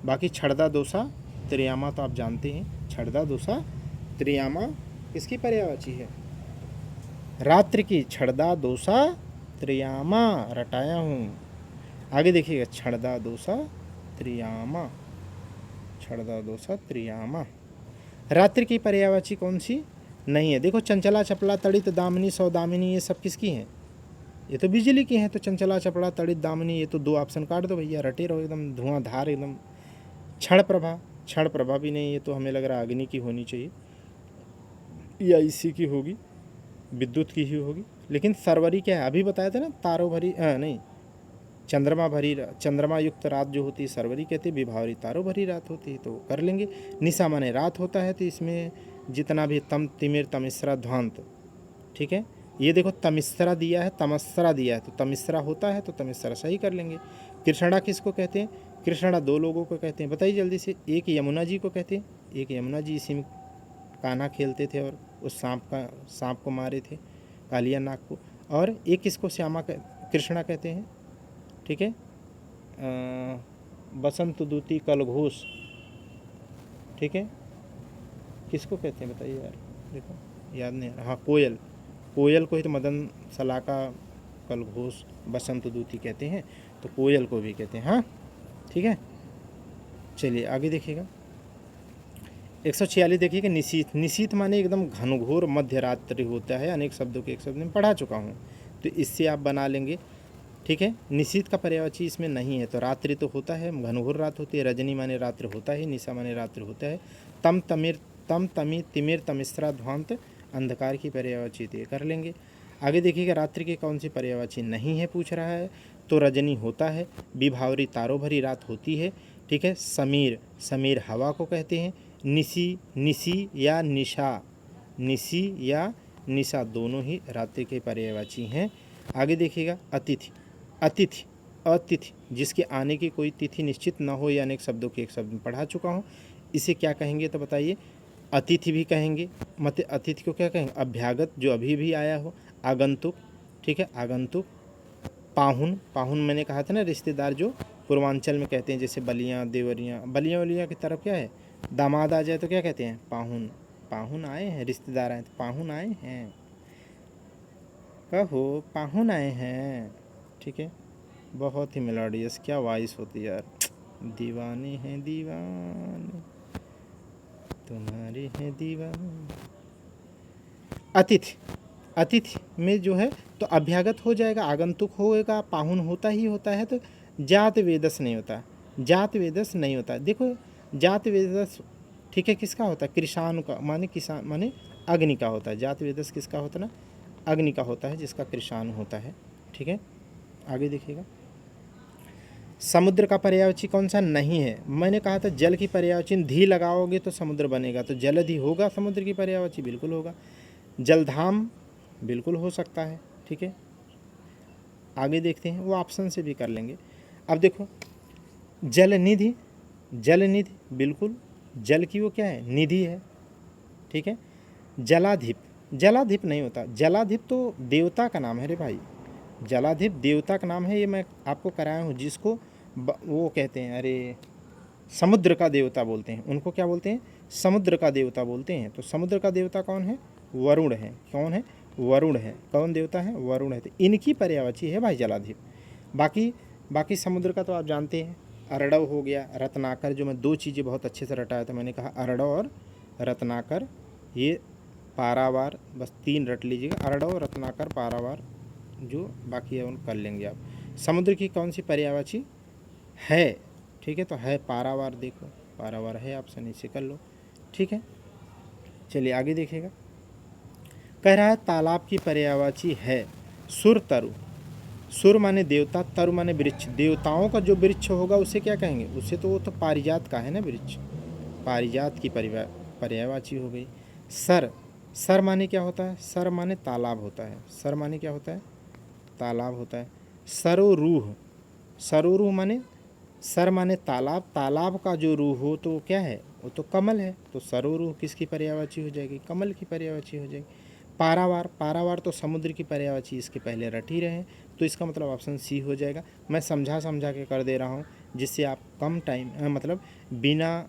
बाकी छड़दा दोसा त्रियामा तो आप जानते हैं, छड़दा दोसा त्रियामा किसकी पर्यायवाची है? रात्रि की। छड़दा दोसा त्रियामा, रटाया हूँ। आगे देखिएगा, छड़दा दोसा त्रियामा, छड़दा दोसा त्रियामा। रात्रि की पर्यायवाची कौन सी नहीं है? देखो चंचला चपला तड़ित दामिनी सौदामिनी ये सब किसकी हैं? ये तो बिजली की हैं। तो चंचला चपला तड़ित दामिनी ये तो 2 ऑप्शन काट दो भैया, रटे रहो एकदम धुआंधार एकदम। क्षण प्रभा भी नहीं, ये तो हमें लग रहा है अग्नि की होनी चाहिए या इसी की होगी, विद्युत की ही होगी। लेकिन सरवरी क्या है? अभी बताया था ना, तारों भरी नहीं, चंद्रमा युक्त रात जो होती है सरवरी कहते हैं, विभावरी तारों भरी रात होती है, तो कर लेंगे। निशा माने रात होता है, तो इसमें जितना भी तम तिमिर तमिश्रा ध्वांत, ठीक है। ये देखो तमिश्रा दिया है, तमस्रा दिया है, तो तमिश्रा होता है तो तमिश्रा सही कर लेंगे। कृष्णा किसको कहते हैं? कृष्णा 2 लोगों को कहते हैं, बताइए जल्दी से। एक यमुना जी को कहते हैं, एक यमुना जी, इसी में कान्हा खेलते थे और उस सांप को मारे थे, कालिया नाग को। और एक किसको कृष्णा कहते हैं, ठीक है, बसंत दूती कलघोष, ठीक है, किसको कहते हैं बताइए यार, देखो याद नहीं आ रहा। हाँ, कोयल को ही तो मदन सलाका कलघोष बसंत दूती कहते हैं, तो कोयल को भी कहते हैं। हाँ ठीक है, चलिए आगे देखिएगा। 146 देखिएगा। निशीथ माने एकदम घनघोर मध्य रात्रि होता है। अनेक शब्दों के एक शब्द में पढ़ा चुका हूँ, तो इससे आप बना लेंगे, ठीक है। निशीथ का पर्यायवाची इसमें नहीं है, तो रात्रि तो होता है, घनघोर रात होती है। रजनी माने रात्रि होता है, निशा माने रात्रि होता है। तम तमी तिमिर तमिश्रा ध्वांत अंधकार की पर्यायवाची तय कर लेंगे। आगे देखिएगा, रात्रि की कौन सी पर्यायवाची नहीं है पूछ रहा है, तो रजनी होता है। विभावरी तारों भरी रात होती है, ठीक है। समीर हवा को कहते हैं। निशी या निशा दोनों ही रात्रि के पर्यायवाची हैं। आगे देखिएगा, अतिथि जिसके आने की कोई तिथि निश्चित न हो, या अनेक शब्दों के एक शब्द में पढ़ा चुका हूँ। इसे क्या कहेंगे तो बताइए, अतिथि भी कहेंगे। मत अतिथि को क्या कहेंगे? अभ्यागत, जो अभी भी आया हो। आगंतुक, ठीक है, आगंतुक। पाहुन मैंने कहा था ना, रिश्तेदार, जो पूर्वांचल में कहते हैं, जैसे बलियाँ देवरियाँ, बलियाँ की तरफ क्या है, दामाद आ जाए तो क्या कहते हैं? पाहुन आए हैं, रिश्तेदार आए तो पाहुन आए हैं, कहो पाहुन आए हैं, ठीक है। बहुत ही मेलोडियस, क्या वॉइस होती है यार। दीवाने हैं दीवाने तुम्हारे हैं दीवाने। अतिथि में जो है तो अभ्यागत हो जाएगा, आगंतुक होएगा, पाहुन होता ही होता है, तो जात वेदस नहीं होता। देखो जात वेदस, ठीक है, किसका होता है? कृषाणु का, माने किसान माने अग्नि का होता है। जात वेदस किसका होता है ना? अग्नि का होता है, जिसका कृषाणु होता है, ठीक है। आगे देखिएगा, समुद्र का पर्यायवाची कौन सा नहीं है? मैंने कहा था जल की पर्यायवाची धी लगाओगे तो समुद्र बनेगा, तो जलधि होगा समुद्र की पर्यायवाची, बिल्कुल होगा। जलधाम बिल्कुल हो सकता है, ठीक है। आगे देखते हैं, वो ऑप्शन से भी कर लेंगे। अब देखो, जलनिधि बिल्कुल, जल की वो क्या है? निधि है, ठीक है। जलाधिप नहीं होता। जलाधिप तो देवता का नाम है रे भाई, जलाधिप देवता का नाम है। ये मैं आपको कराया हूँ, जिसको वो कहते हैं, अरे समुद्र का देवता बोलते हैं, उनको क्या बोलते हैं? समुद्र का देवता बोलते हैं। तो समुद्र का देवता कौन है? वरुण है। कौन है? वरुण है। कौन देवता है? वरुण है। तो इनकी पर्यायवाची है भाई जलाधिप। बाकी समुद्र का तो आप जानते हैं, अरडव हो गया, रत्नाकर, जो मैं 2 चीज़ें बहुत अच्छे से रटाया था, मैंने कहा अरडव और रत्नाकर, ये पारावार, बस 3 रट लीजिएगा, अरडव रत्नाकर पारावार, जो बाकी है उन कर लेंगे आप। समुद्र की कौन सी पर्यायवाची है? ठीक है, तो है पारावार, देखो पारावार है, ऑप्शन इसे कर लो, ठीक है। चलिए आगे देखिएगा, कह रहा है तालाब की पर्यायवाची है सुर तरु। सुर माने देवता, तरु माने वृक्ष। देवताओं का जो वृक्ष होगा उसे क्या कहेंगे? उसे तो वो तो पारिजात का है ना वृक्ष, पारिजात की पर्यायवाची हो गई। सर माने क्या होता है? सर माने तालाब होता है। सर माने क्या होता है? तालाब होता है। सरोरूह माने, सर माने तालाब, तालाब का जो रूह हो तो क्या है? वो तो कमल है। तो सरोरूह किसकी पर्यायवाची हो जाएगी? कमल की पर्यायवाची हो जाएगी। पारावार तो समुद्र की पर्यायवाची इसके पहले रट ही रहे हैं, तो इसका मतलब ऑप्शन सी हो जाएगा। मैं समझा के कर दे रहा हूँ, जिससे आप कम टाइम मतलब बिना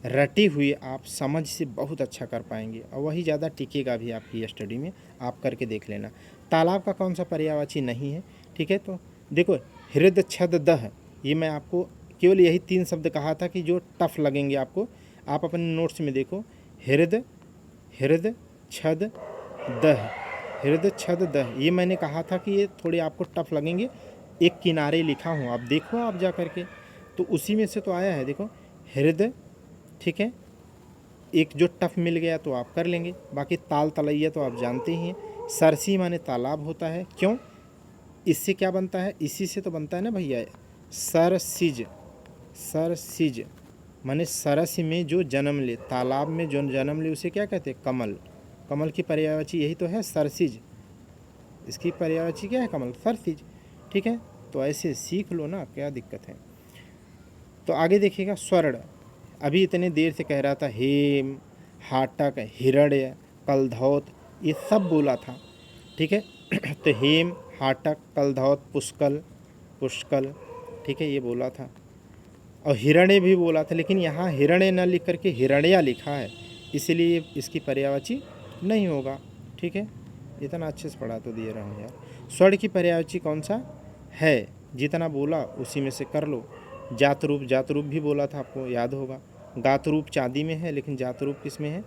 रटी हुई आप समझ से बहुत अच्छा कर पाएंगे, और वही ज़्यादा टिकेगा भी आपकी स्टडी में। आप करके देख लेना। तालाब का कौन सा पर्यायवाची नहीं है? ठीक है, तो देखो हृद छद दह, ये मैं आपको केवल यही 3 शब्द कहा था कि जो टफ लगेंगे आपको। आप अपने नोट्स में देखो, हृद हृद छद दह, हृद छद दह, ये मैंने कहा था कि ये थोड़े आपको टफ लगेंगे। एक किनारे लिखा हूँ, आप देखो आप जा करके, तो उसी में से तो आया है, देखो हृद, ठीक है। एक जो टफ मिल गया तो आप कर लेंगे, बाकी ताल तलैया तो आप जानते ही हैं। सरसी माने तालाब होता है, क्यों, इससे क्या बनता है, इसी से तो बनता है ना भैया, सरसिज, सरसिज माने सरस में जो जन्म ले, तालाब में जो जन्म ले उसे क्या कहते हैं, कमल। कमल की पर्यायवाची यही तो है, सरसिज। इसकी पर्यायवाची क्या है, कमल, सरसिज, ठीक है। तो ऐसे सीख लो ना, क्या दिक्कत है। तो आगे देखिएगा, स्वर्ण, अभी इतने देर से कह रहा था हेम, हाटक, हिरण्य, कलधौत, ये सब बोला था, ठीक है। तो हेम, हाटक, कलधौत, पुष्कल, पुष्कल, ठीक है, ये बोला था। और हिरण्य भी बोला था, लेकिन यहाँ हिरण्य न लिख करके हिरण्या लिखा है, इसलिए इसकी पर्यायवाची नहीं होगा, ठीक है। इतना अच्छे से पढ़ा तो दिए रहा हूँ यार। स्वर्ण की पर्यायवाची कौन सा है, जितना बोला उसी में से कर लो। जातरूप, जातरूप भी बोला था, आपको याद होगा। गातरूप चांदी में है, लेकिन जातरूप किस में है,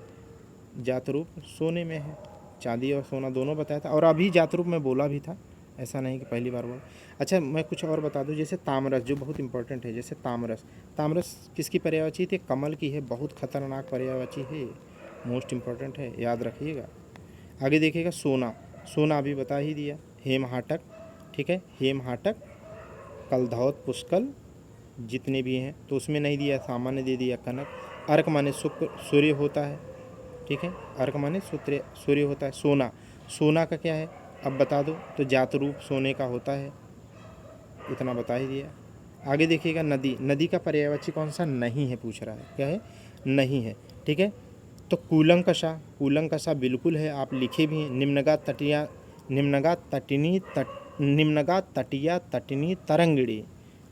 जातरूप सोने में है। चांदी और सोना दोनों बताया था, और अभी जातरूप में बोला भी था, ऐसा नहीं कि पहली बार बोला। अच्छा, मैं कुछ और बता दूं, जैसे तामरस, जो बहुत इंपॉर्टेंट है, जैसे तामरस, तामरस किसकी पर्यायवाची थी, कमल की है, बहुत खतरनाक पर्यायवाची है, मोस्ट इंपॉर्टेंट है, याद रखिएगा। आगे देखिएगा, सोना, सोना अभी बता ही दिया, हेम हाटक, ठीक है, हेम हाटक, कलधौत, पुष्कल, जितने भी हैं, तो उसमें नहीं दिया, सामान्य दे दिया, कनक। अर्क माने शुक्र, सूर्य होता है, ठीक है, अर्क माने सूर्य होता है। सोना, सोना का क्या है, अब बता दो, तो जातरूप सोने का होता है, इतना बता ही दिया। आगे देखिएगा, नदी, नदी का पर्यायवाची कौन सा, नहीं है, पूछ रहा है, क्या है, नहीं है, ठीक है। तो कूलंकषा, कूलंकषा बिल्कुल है, आप लिखे भी हैं। निम्नगात तटिया, निम्नगात तटिनी निम्नगात तटिया तटिनी तरंगिणी,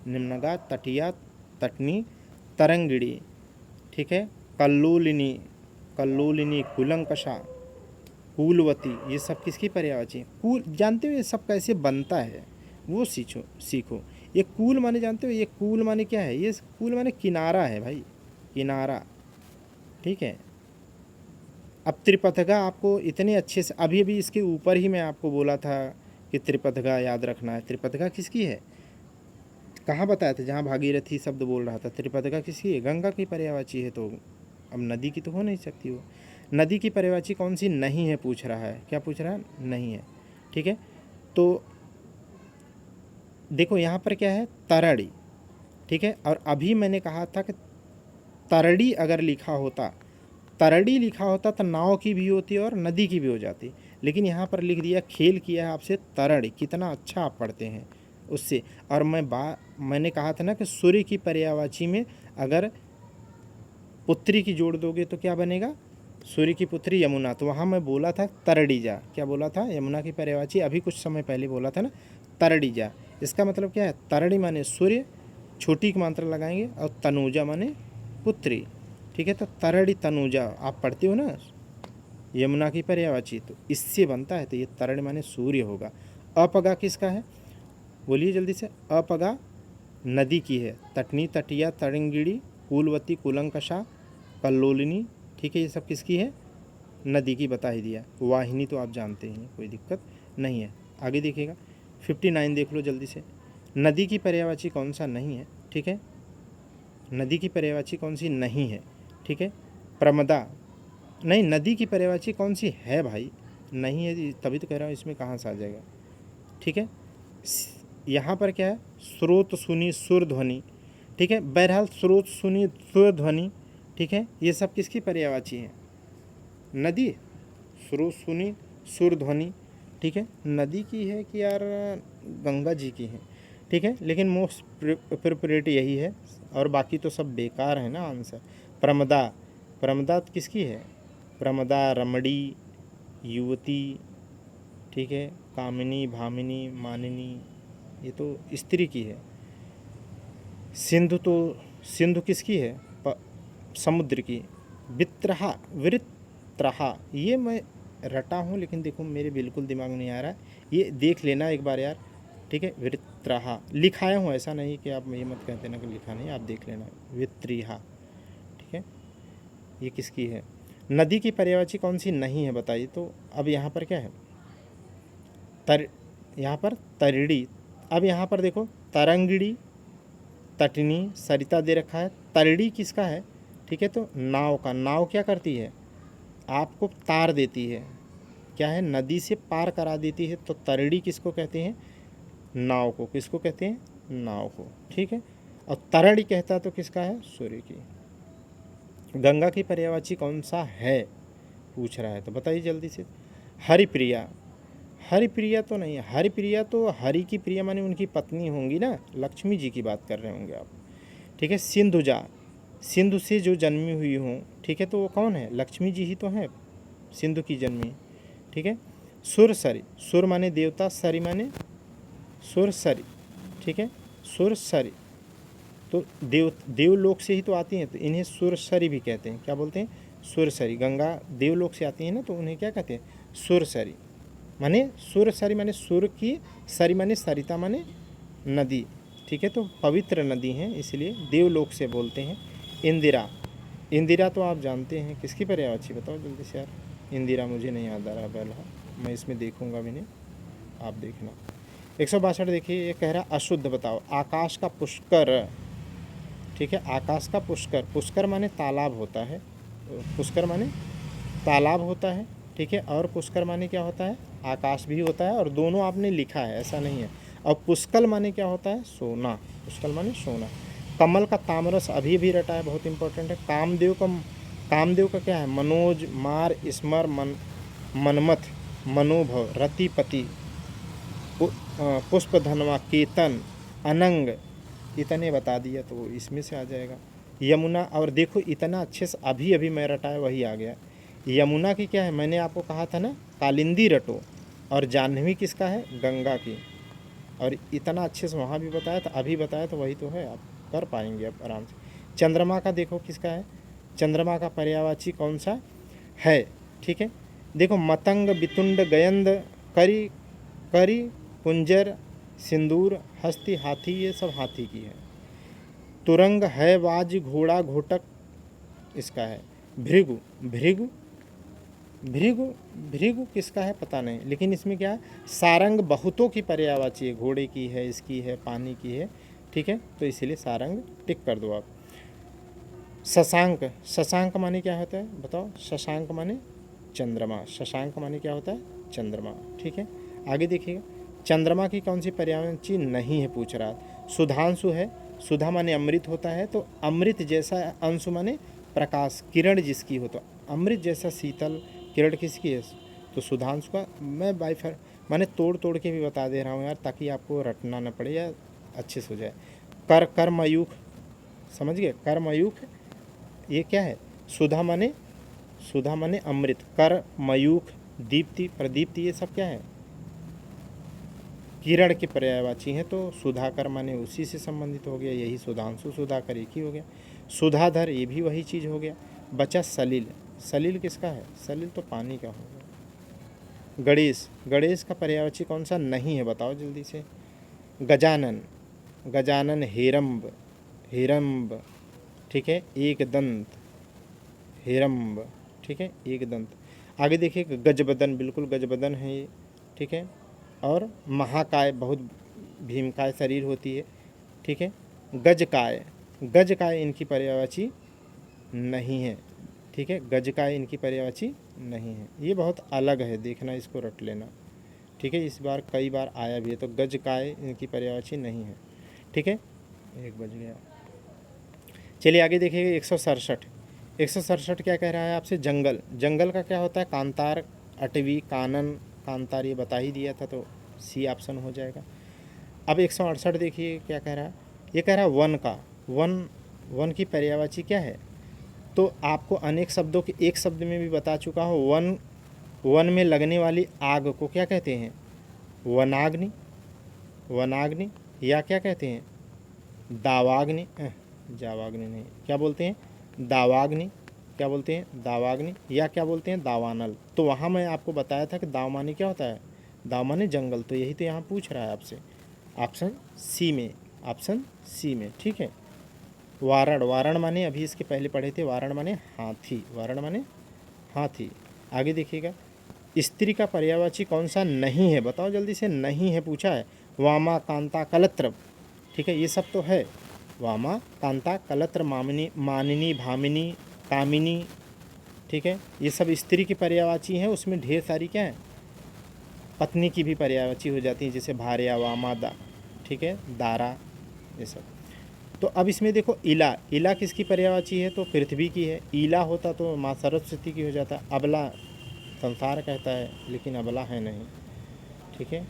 निम्नगात तटिया तटनी तरंगिणी, ठीक है। कल्लोलिनी, कल्लोलिनी, कूलंकषा, कूलवती, ये सब किसकी पर्यायवाची, कूल जानते हो ये सब कैसे बनता है, वो सीखो। ये कूल माने जानते हो, ये कूल माने क्या है, ये कूल माने किनारा है भाई, किनारा, ठीक है। अब त्रिपथगा आपको इतने अच्छे से, अभी अभी इसके ऊपर ही मैं आपको बोला था कि त्रिपथगा याद रखना है। त्रिपथगा किसकी है, कहाँ बताया था, जहाँ भागीरथी शब्द बोल रहा था, त्रिपथगा किसकी है, गंगा की पर्यायवाची है, तो अब नदी की तो हो नहीं सकती वो। नदी की पर्यायवाची कौन सी नहीं है, पूछ रहा है, क्या पूछ रहा है, नहीं है, ठीक है। तो देखो यहाँ पर क्या है, तरड़ी, ठीक है। और अभी मैंने कहा था कि तरड़ी अगर लिखा होता, तरड़ी लिखा होता तो नाव की भी होती और नदी की भी हो जाती, लेकिन यहाँ पर लिख दिया, खेल किया है आपसे तरड़ी, कितना अच्छा आप पढ़ते हैं उससे। और मैंने कहा था ना कि सूर्य की पर्यायवाची में अगर पुत्री की जोड़ दोगे तो क्या बनेगा, सूर्य की पुत्री यमुना, तो वहाँ मैं बोला था तरड़ीजा, क्या बोला था, यमुना की पर्यायवाची अभी कुछ समय पहले बोला था ना, तरड़ीजा। इसका मतलब क्या है, तरड़ी माने सूर्य, छोटी की मात्रा लगाएंगे, और तनुजा माने पुत्री, ठीक है। तो तरड़ी तनुजा आप पढ़ते हो ना, यमुना की पर्यायवाची, तो इससे बनता है, तो ये तरड़ी माने सूर्य होगा। अपगा किसका है, बोलिए जल्दी से, अपगा नदी की है, तटनी, तटिया, तरंगिणी, कूलवती, कूलंकषा, कल्लोलिनी, ठीक है, ये सब किसकी है, नदी की, बता ही दिया। वाहिनी तो आप जानते हैं, कोई दिक्कत नहीं है। आगे देखिएगा, 59 देख लो जल्दी से, नदी की पर्यायवाची कौन सा नहीं है, ठीक है, नदी की पर्यायवाची कौन सी नहीं है, ठीक है। प्रमदा, नहीं, नदी की पर्यायवाची कौन सी है भाई, नहीं है, तभी तो कह रहा हूँ, इसमें कहाँ से आ जाएगा, ठीक है। यहाँ पर क्या है, स्रोत सुनी सुर ध्वनि, ठीक है। बहरहाल स्रोत सुनी सुर ध्वनि, ठीक है, ये सब किसकी पर्यायवाची है, नदी, स्रोत सुनी सुर ध्वनि, ठीक है, नदी की है कि यार गंगा जी की है, ठीक है, लेकिन मोस्ट प्रिपरेट यही है, और बाकी तो सब बेकार है ना आंसर। प्रमदा, प्रमदा किसकी है, प्रमदा, रमणी, युवती, ठीक है, कामिनी, भामिनी, मानिनी, ये तो स्त्री की है। सिंधु, तो सिंधु किसकी है, समुद्र की। वित्रहा, वृत्रहा, ये मैं रटा हूँ, लेकिन देखो मेरे बिल्कुल दिमाग में नहीं आ रहा है, ये देख लेना एक बार यार, ठीक है। वृत्रहा लिखाया हूँ, ऐसा नहीं कि आप ये मत कहते ना कि लिखा नहीं, आप देख लेना, वित्रिहा, ठीक है, ये किसकी है, नदी की पर्यायवाची कौन सी नहीं है बताइए। तो अब यहाँ पर क्या है, यहाँ पर तरिड़ी। अब यहाँ पर देखो तरंगिड़ी, तटनी, सरिता दे रखा है। तरिड़ी किसका है, ठीक है, तो नाव का। नाव क्या करती है, आपको तार देती है, क्या है, नदी से पार करा देती है। तो तरिड़ी किसको कहते हैं, नाव को। किसको कहते हैं, नाव को, ठीक है। और तरड़ी कहता तो किसका है, सूर्य की। गंगा की पर्यायवाची कौन सा है पूछ रहा है, तो बताइए जल्दी से। हरिप्रिया। हरिप्रिया तो नहीं है, हरिप्रिया तो हरि की प्रिया माने उनकी पत्नी होंगी ना, लक्ष्मी जी की बात कर रहे होंगे आप, ठीक है। सिंधुजा, सिंधु से जो जन्मी हुई हों, ठीक है, तो वो कौन है, लक्ष्मी जी ही तो हैं, सिंधु की जन्मी, ठीक है। सुरसरी, सुर माने देवता, सरी माने सुरसरी, ठीक है, सुरसरी तो देवलोक से ही तो आती हैं, तो इन्हें सुरसरी भी कहते हैं। क्या बोलते हैं, सुरसरी। गंगा देवलोक से आती है ना, तो उन्हें क्या कहते हैं, सुरसरी। माने सुरसरी माने सुर की, सरी माने सरिता माने नदी, ठीक है, तो पवित्र नदी हैं, इसलिए देवलोक से बोलते हैं। इंदिरा, इंदिरा तो आप जानते हैं किसकी पर्यायवाची, बताओ जल्दी से यार। इंदिरा मुझे नहीं याद आ रहा पहला, मैं इसमें देखूंगा भी नहीं, आप देखना। 162 देखिए, ये कह रहा अशुद्ध बताओ। आकाश का पुष्कर, ठीक है, आकाश का पुष्कर। पुष्कर माने तालाब होता है, पुष्कर माने तालाब होता है, ठीक है। और पुष्कर माने क्या होता है, आकाश भी होता है, और दोनों आपने लिखा है, ऐसा नहीं है। और पुष्कल माने क्या होता है, सोना। पुष्कल माने सोना। कमल का तामरस अभी भी रटा है, बहुत इंपॉर्टेंट है। कामदेव का, कामदेव का क्या है, मनोज, मार, स्मर, मनमथ, मनोभव, रतिपति, पुष्प धनवा, केतन, अनंग, इतने बता दिया तो इसमें से आ जाएगा। यमुना, और देखो इतना अच्छे से अभी अभी मैं रटाया वही आ गया। यमुना की क्या है, मैंने आपको कहा था ना, कालिंदी रटो। और जाह्नवी किसका है, गंगा की। और इतना अच्छे से वहाँ भी बताया था, अभी बताया तो वही तो है, आप कर पाएंगे अब आराम से। चंद्रमा का देखो किसका है, चंद्रमा का पर्यायवाची कौन सा है, ठीक है। देखो मतंग, बितुंड, गयंद, करी, करी, कुंजर, सिंदूर, हस्ती, हाथी, ये सब हाथी की है। तुरंग है, बाज, घोड़ा, घोटक इसका है। भृगु, भृगु, भृगु, भृगु किसका है पता नहीं, लेकिन इसमें क्या है, सारंग बहुतों की पर्यायवाची है, घोड़े की है, इसकी है, पानी की है, ठीक है, तो इसीलिए सारंग टिक कर दो आप। शशांक, शशांक माने क्या होता है बताओ, शशांक माने चंद्रमा। शशांक माने क्या होता है, चंद्रमा, ठीक है। आगे देखिएगा, चंद्रमा की कौन सी पर्यायवाची नहीं है पूछ रहा है। सुधांशु है, सुधा माने अमृत होता है, तो अमृत जैसा, अंशु माने प्रकाश, किरण जिसकी हो, तो अमृत जैसा शीतल किरण किसकी है, तो सुधांशु का। मैं बाइफर माने तोड़ तोड़ के भी बता दे रहा हूँ यार, ताकि आपको रटना न पड़े या अच्छे से हो जाए। कर्मयूख, समझ गए, कर्मयूख ये क्या है, सुधा माने, सुधा माने अमृत, कर्मयूख, दीप्ति, प्रदीप्ति, ये सब क्या है, किरण के पर्यायवाची हैं। तो सुधाकर माने उसी से संबंधित हो गया, यही सुधांशु, सुधाकर एक ही हो गया। सुधाधर ये भी वही चीज़ हो गया। बचा सलील, सलील किसका है, सलील तो पानी का होगा। गणेश, गणेश का पर्यायवाची कौन सा नहीं है बताओ जल्दी से। गजानन, गजानन, हेरम्ब, हेरम्ब, ठीक है, एक दंत, हेरम्ब, ठीक है, एक दंत। आगे देखिए, गजबदन, बिल्कुल गजबदन है ये, ठीक है। और महाकाय, बहुत भीमकाय शरीर होती है, ठीक है। गजकाय, गजकाय इनकी पर्यायवाची नहीं है, ठीक है, गजकाय इनकी पर्यायवाची नहीं है। ये बहुत अलग है, देखना, इसको रट लेना, ठीक है, इस बार कई बार आया भी है। तो गजकाय इनकी पर्यायवाची नहीं है, ठीक है। 1 बज गया, चलिए आगे देखिएगा। 167, 167 क्या कह रहा है आपसे, जंगल। जंगल का क्या होता है, कांतार, अटवी, कानन, कांतार, ये बता ही दिया था, तो सी ऑप्शन हो जाएगा। अब 168 देखिए क्या कह रहा है, ये कह रहा है वन का। वन, वन की पर्यायवाची क्या है, तो आपको अनेक शब्दों के एक शब्द में भी बता चुका हो। वन, वन में लगने वाली आग को क्या कहते हैं, वनाग्नि, वनाग्नि, या क्या कहते हैं, दावाग्नि, जावाग्नि नहीं, क्या बोलते हैं, दावाग्नि, क्या बोलते हैं, दावाग्नि, या क्या बोलते हैं, दावानल। तो वहाँ मैं आपको बताया था कि दाव माने क्या होता है, दाव माने जंगल, तो यही तो यहाँ पूछ रहा है आपसे, ऑप्शन सी में, ऑप्शन सी में, ठीक है। वारण, वारण माने अभी इसके पहले पढ़े थे, वारण माने हाथी, वारण माने हाथी। आगे देखिएगा, स्त्री का पर्यायवाची कौन सा नहीं है, बताओ जल्दी से। नहीं है पूछा है, वामा कांता कलत्र, ठीक है, ये सब तो है। वामा कांता कलत्र मामिनी मानिनी भामिनी कामिनी, ठीक है, ये सब स्त्री की पर्यायवाची हैं। उसमें ढेर सारी क्या है, पत्नी की भी पर्यायवाची हो जाती हैं, जैसे भार्या, वामा, दा, ठीक है, दारा, ये सब। तो अब इसमें देखो, इला, इला किसकी पर्यायवाची है, तो पृथ्वी की है। ईला होता तो माँ सरस्वती की हो जाता। अबला संसार कहता है, लेकिन अबला है नहीं, ठीक है।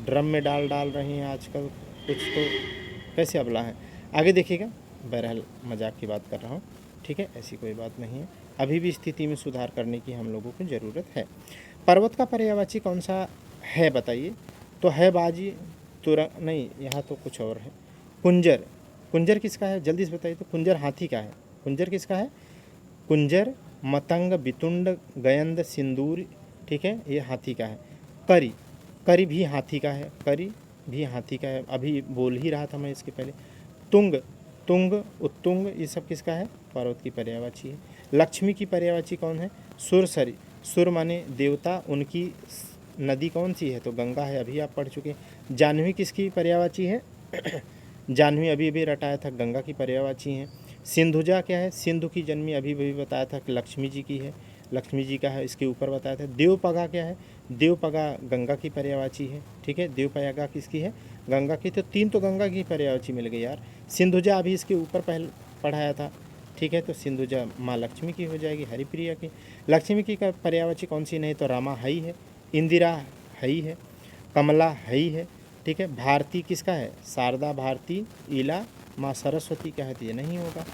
ड्रम में डाल डाल रही हैं आजकल कुछ, तो कैसे अबला है। आगे देखिएगा, बहरहाल मजाक की बात कर रहा हूँ, ठीक है, ऐसी कोई बात नहीं है। अभी भी स्थिति में सुधार करने की हम लोगों को ज़रूरत है। पर्वत का पर्यायवाची कौन सा है बताइए, तो है बाजी, तुरंग, नहीं, यहाँ तो कुछ और है। कुंजर, कुंजर किसका है जल्दी से बताइए, तो कुंजर हाथी का है। कुंजर किसका है, कुंजर, मतंग, बितुंड, गयंद, सिंदूर, ठीक है, ये हाथी का है। करी, करी भी हाथी का है, करी भी हाथी का है, अभी बोल ही रहा था मैं इसके पहले। तुंग, तुंग, उत्तुंग, ये सब किसका है, पर्वत की पर्यायवाची है। लक्ष्मी की पर्यायवाची कौन है, सुरसरी, सुर माने देवता, उनकी नदी कौन सी है, तो गंगा है, अभी आप पढ़ चुके। जाह्नवी किसकी पर्यायवाची है, जाह्नवी अभी अभी रटाया था, गंगा की पर्यायवाची है। सिंधुजा क्या है, सिंधु की जन्मी, अभी भी बताया था कि लक्ष्मी जी की है, लक्ष्मी जी का है, इसके ऊपर बताया था। देवपगा क्या है, देवपगा गंगा की पर्यायवाची है, ठीक है, देवपगा किसकी है, गंगा की। तो तीन तो गंगा की पर्यायवाची मिल गई यार। सिंधुजा अभी इसके ऊपर पहले पढ़ाया था, ठीक है, तो सिंधुजा माँ लक्ष्मी की हो जाएगी, हरिप्रिया की। लक्ष्मी की का पर्यायवाची कौन सी नहीं, तो रामा हई है, इंदिरा हई है, कमला हई है, ठीक है। भारती किसका है, शारदा भारती, ईला माँ सरस्वती का है, तो ये नहीं होगा,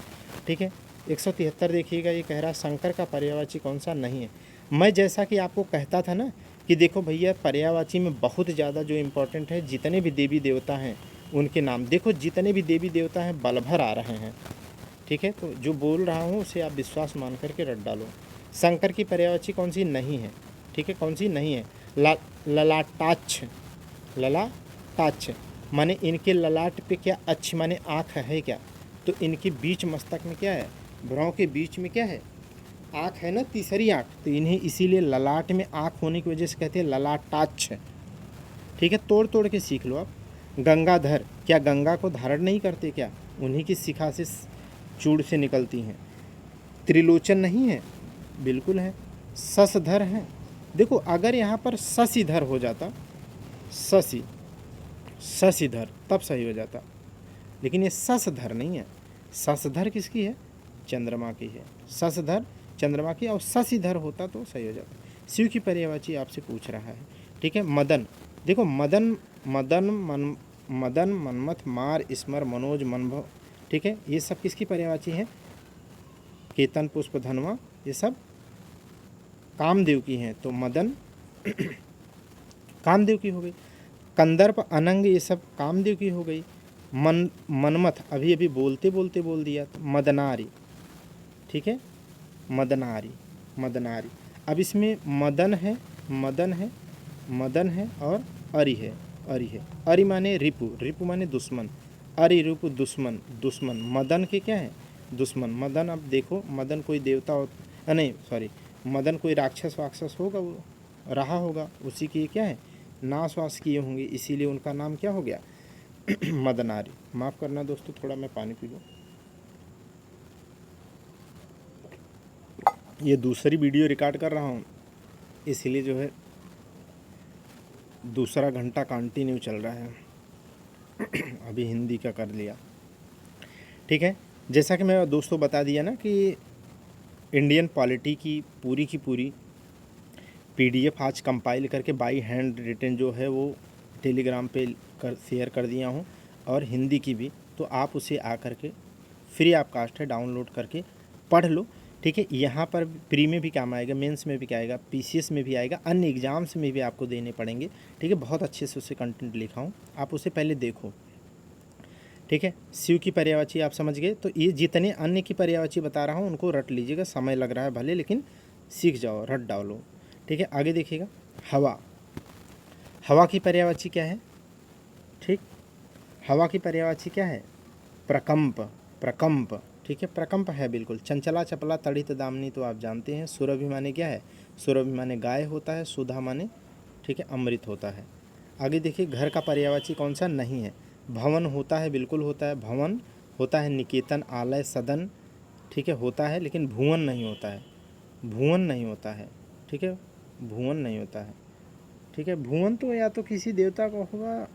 ठीक है। 173 देखिएगा, ये कह रहा शंकर का पर्यायवाची कौन सा नहीं है। मैं जैसा कि आपको कहता था ना कि देखो भैया, पर्यायवाची में बहुत ज़्यादा जो इम्पोर्टेंट है, जितने भी देवी देवता हैं उनके नाम देखो, जितने भी देवी देवता हैं बल भर आ रहे हैं, ठीक है। तो जो बोल रहा हूँ उसे आप विश्वास मान करके रट डालो। शंकर की पर्यायवाची कौन सी नहीं है, ठीक है, कौन सी नहीं है, ललाटाक्ष, ललाटाक्ष माने इनके ललाट पे क्या, अच्छ माने आँख है क्या, तो इनके बीच मस्तक में क्या है, भ्रों के बीच में क्या है, आँख है ना, तीसरी आँख, तो इन्हें इसीलिए ललाट में आँख होने की वजह से कहते हैं ललाटाक्ष, ठीक है। तोड़ तोड़ के सीख लो आप। गंगाधर, क्या गंगा को धारण नहीं करते क्या, उन्हीं की शिखा से चूड़ से निकलती हैं। त्रिलोचन नहीं है, बिल्कुल है। शशधर है, देखो अगर यहाँ पर शशिधर हो जाता, शशि, शशिधर, तब सही हो जाता, लेकिन ये शशधर नहीं है। शशधर किसकी है, चंद्रमा की है, शशधर चंद्रमा की, और शशिधर होता तो सही हो जाता। शिव की पर्यायवाची आपसे पूछ रहा है, ठीक है। मदन, देखो मदन, मदन मनमथ मार स्मर मनोज मनभव, ठीक है, ये सब किसकी पर्यायवाची है, केतन पुष्प धनवा, ये सब कामदेव की हैं, तो मदन कामदेव की हो गई। कंदर्प अनंग, ये सब कामदेव की हो गई। मनमथ अभी अभी बोलते बोलते बोल दिया, तो मदनारी, ठीक है, मदनारी, मदनारी। अब इसमें मदन है, मदन है, मदन है, और अरि है, अरि है। अरि माने रिपु, रिपु माने दुश्मन, अरि रिपु दुश्मन, दुश्मन, मदन के क्या है, दुश्मन। मदन, अब देखो मदन कोई देवता हो, नहीं सॉरी, मदन कोई राक्षस वाक्षस होगा, वो रहा होगा, उसी की क्या है, नाश वास किए होंगे, इसीलिए उनका नाम क्या हो गया मदनारी। माफ़ करना दोस्तों, थोड़ा मैं पानी पी लूँ। ये दूसरी वीडियो रिकॉर्ड कर रहा हूँ, इसीलिए जो है दूसरा घंटा कंटिन्यू चल रहा है अभी हिंदी का कर लिया, ठीक है। जैसा कि मैं दोस्तों बता दिया ना कि इंडियन पॉलिटी की पूरी पीडीएफ आज कंपाइल करके बाई हैंड रिटन जो है वो टेलीग्राम पे शेयर कर दिया हूँ, और हिंदी की भी, तो आप उसे आ करके फ्री ऑफ कास्ट है, डाउनलोड करके पढ़ लो, ठीक है। यहाँ पर प्री में भी काम आएगा, मेंस में भी क्या आएगा, पीसीएस में भी आएगा, अन्य एग्जाम्स में भी आपको देने पड़ेंगे, ठीक है। बहुत अच्छे से उसे कंटेंट लिखा हूँ, आप उसे पहले देखो, ठीक है। शिव की पर्यायवाची आप समझ गए, तो ये जितने अन्य की पर्यायवाची बता रहा हूँ उनको रट लीजिएगा, समय लग रहा है भले, लेकिन सीख जाओ, रट डालो, ठीक है। आगे देखिएगा, हवा, हवा की पर्यायवाची क्या है, ठीक, हवा की पर्यायवाची क्या है, प्रकंप, प्रकंप, ठीक है, प्रकंप है बिल्कुल। चंचला चपला तड़ित दामिनी तो आप जानते हैं। सुरभि माने क्या है? सुरभि माने गाय होता है। सुधा माने ठीक है अमृत होता है। आगे देखिए, घर का पर्यायवाची कौन सा नहीं है? भवन होता है, बिल्कुल होता है। भवन होता है, निकेतन, आलय, सदन, ठीक है होता है, लेकिन भुवन नहीं होता है। भुवन नहीं होता है, ठीक है, भुवन नहीं होता है, ठीक है। भुवन तो या तो किसी देवता का होगा,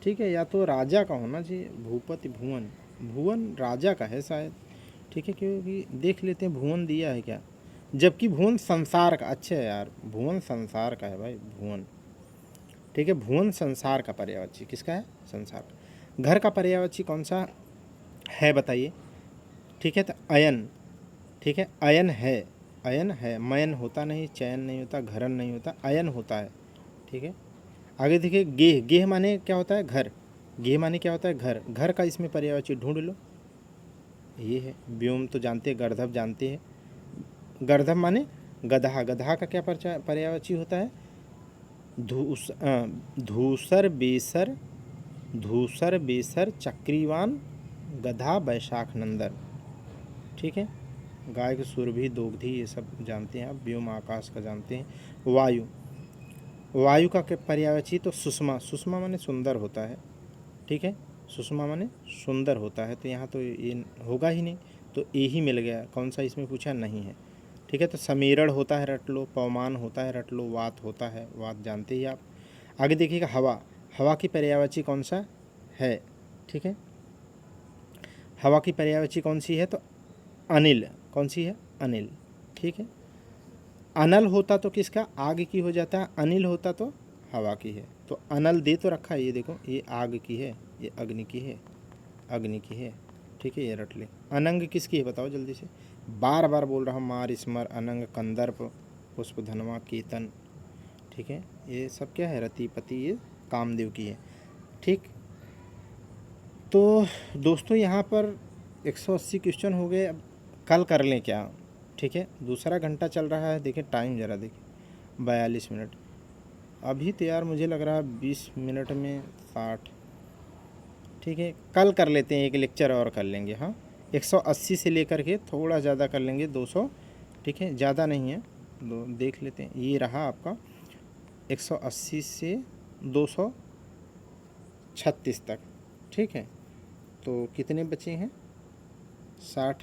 ठीक है, या तो राजा का होना चाहिए। भूपति भुवन, भुवन राजा का है शायद, ठीक है, क्योंकि देख लेते हैं भुवन दिया है क्या। जबकि भुवन संसार का, अच्छा यार भुवन संसार का है भाई, भुवन, ठीक है। भुवन संसार का पर्यायवाची किसका है? संसार का। घर का पर्यायवाची कौन सा है बताइए? ठीक है, तो अयन, ठीक है, अयन है, अयन है। मयन होता नहीं, चयन नहीं होता, घरन नहीं होता, अयन होता है, ठीक है। आगे देखिए, गेह, गेह माने क्या होता है? घर। गेह माने क्या होता है? घर। घर का इसमें पर्यायवाची ढूंढ लो, ये है। व्योम तो जानते हैं, गर्दभ जानते हैं। गर्दभ माने गधा। गधा का क्या पर्यायवाची होता है? धूसर बेसर, धूसर बेसर चक्रीवान गधा बैशाख नंदन, ठीक है। गाय की सुरभि दोग्धी ये सब जानते हैं आप। व्योम आकाश का जानते हैं। वायु, वायु का पर्यायवाची तो सुषमा। सुषमा माने सुंदर होता है, ठीक है, सुषमा माने सुंदर होता है। तो यहाँ तो ये होगा ही नहीं, तो ए ही मिल गया। कौन सा इसमें पूछा? नहीं है, ठीक है। तो समीरण होता है, रट लो। पवमान होता है, रट लो। वात होता है, वात जानते ही आप। आगे देखिएगा, हवा। हवा की पर्यायवाची कौन सा है? ठीक है, हवा की पर्यायवाची कौन सी है? तो अनिल। कौन सी है? अनिल, ठीक है। अनल होता तो किसका? आग की हो जाता है। अनिल होता तो हवा की है। तो अनल दे तो रखा है, ये देखो, ये आग की है, ये अग्नि की है, अग्नि की है, ठीक है, ये रट ले। अनंग किसकी है बताओ जल्दी से? बार बार बोल रहा हूँ, मार, स्मर, अनंग, कंदर्प, पुष्प, धनवा, केतन, ठीक है, ये सब क्या है? रतिपति, ये कामदेव की है, ठीक। तो दोस्तों यहाँ पर 180 क्वेश्चन हो गए। अब कल कर लें क्या? ठीक है, दूसरा घंटा चल रहा है। देखिए टाइम ज़रा देखिए, 42 मिनट। अभी तो यार मुझे लग रहा है 20 मिनट में 60, ठीक है। कल कर लेते हैं, एक लेक्चर और कर लेंगे। हाँ, 180 से लेकर के थोड़ा ज़्यादा कर लेंगे, 200, ठीक है, ज़्यादा नहीं है। दो देख लेते हैं, ये रहा आपका 180 से 236 तक, ठीक है। तो कितने बचे हैं? 60,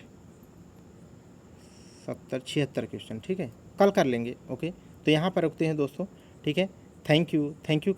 70, 76 क्वेश्चन, ठीक है, कल कर लेंगे। ओके, तो यहाँ पर रुकते हैं दोस्तों, ठीक है। Thank you class.